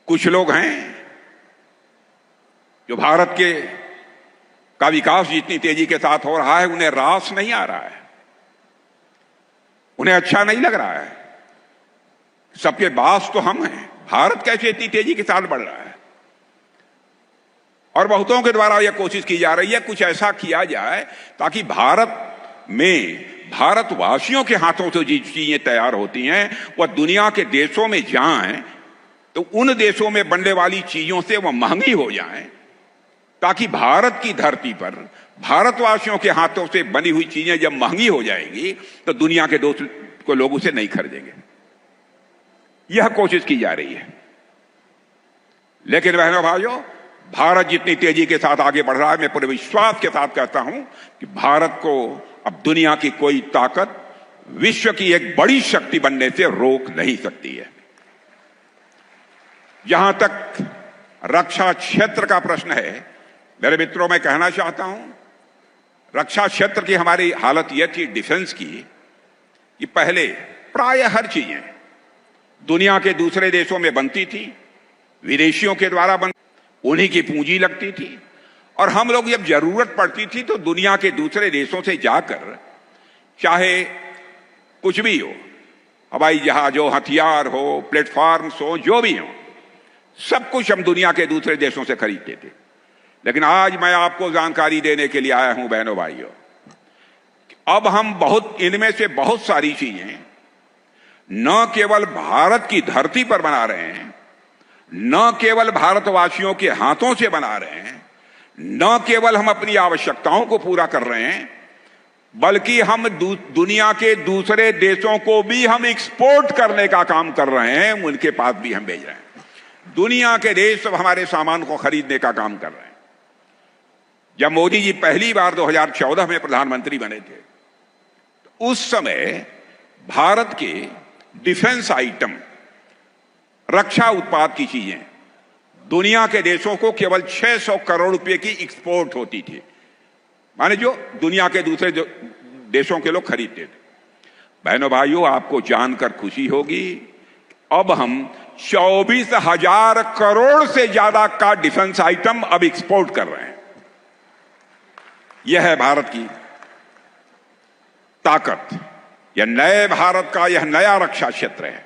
कुछ लोग हैं जो भारत का विकास जितनी तेजी के साथ हो रहा है उन्हें रास नहीं आ रहा है, उन्हें अच्छा नहीं लग रहा है। सबके बास तो हम हैं, भारत कैसे इतनी तेजी के साथ बढ़ रहा है। और बहुतों के द्वारा यह कोशिश की जा रही है कुछ ऐसा किया जाए ताकि भारत में भारतवासियों के हाथों से जो चीजें तैयार होती हैं वह दुनिया के देशों में जाएं तो उन देशों में बनने वाली चीजों से वह महंगी हो जाएं, ताकि भारत की धरती पर भारतवासियों के हाथों से बनी हुई चीजें जब महंगी हो जाएंगी तो दुनिया के दोस्त लोग उसे नहीं खरीदेंगे। यह कोशिश की जा रही है। लेकिन बहनों भाइयों, भारत जितनी तेजी के साथ आगे बढ़ रहा है, मैं पूरे विश्वास के साथ कहता हूं कि भारत को अब दुनिया की कोई ताकत विश्व की एक बड़ी शक्ति बनने से रोक नहीं सकती है। जहां तक रक्षा क्षेत्र का प्रश्न है, मेरे मित्रों, मैं कहना चाहता हूं, रक्षा क्षेत्र की हमारी हालत यह थी डिफेंस की कि पहले प्राय हर चीजें दुनिया के दूसरे देशों में बनती थी, विदेशियों के द्वारा उन्हीं की पूंजी लगती थी, और हम लोग जब जरूरत पड़ती थी तो दुनिया के दूसरे देशों से जाकर चाहे कुछ भी हो, हवाई जहाज हो, हथियार हो, प्लेटफॉर्म्स हो, जो भी हो, सब कुछ हम दुनिया के दूसरे देशों से खरीदते थे। लेकिन आज मैं आपको जानकारी देने के लिए आया हूं बहनों भाइयों, अब हम इनमें से बहुत सारी चीजें न केवल भारत की धरती पर बना रहे हैं, न केवल भारतवासियों के हाथों से बना रहे हैं, न केवल हम अपनी आवश्यकताओं को पूरा कर रहे हैं, बल्कि हम दुनिया के दूसरे देशों को भी हम एक्सपोर्ट करने का काम कर रहे हैं, उनके पास भी हम भेज रहे हैं। दुनिया के देश सब हमारे सामान को खरीदने का काम कर रहे हैं। जब मोदी जी पहली बार 2014 में प्रधानमंत्री बने थे तो उस समय भारत के डिफेंस आइटम, रक्षा उत्पाद की चीजें दुनिया के देशों को केवल 600 करोड़ रुपए की एक्सपोर्ट होती थी, माने जो दुनिया के दूसरे देशों के लोग खरीदते थे। बहनों भाइयों, आपको जानकर खुशी होगी, अब हम 24,000 करोड़ से ज्यादा का डिफेंस आइटम अब एक्सपोर्ट कर रहे हैं। यह है भारत की ताकत, यह नए भारत का यह नया रक्षा क्षेत्र है।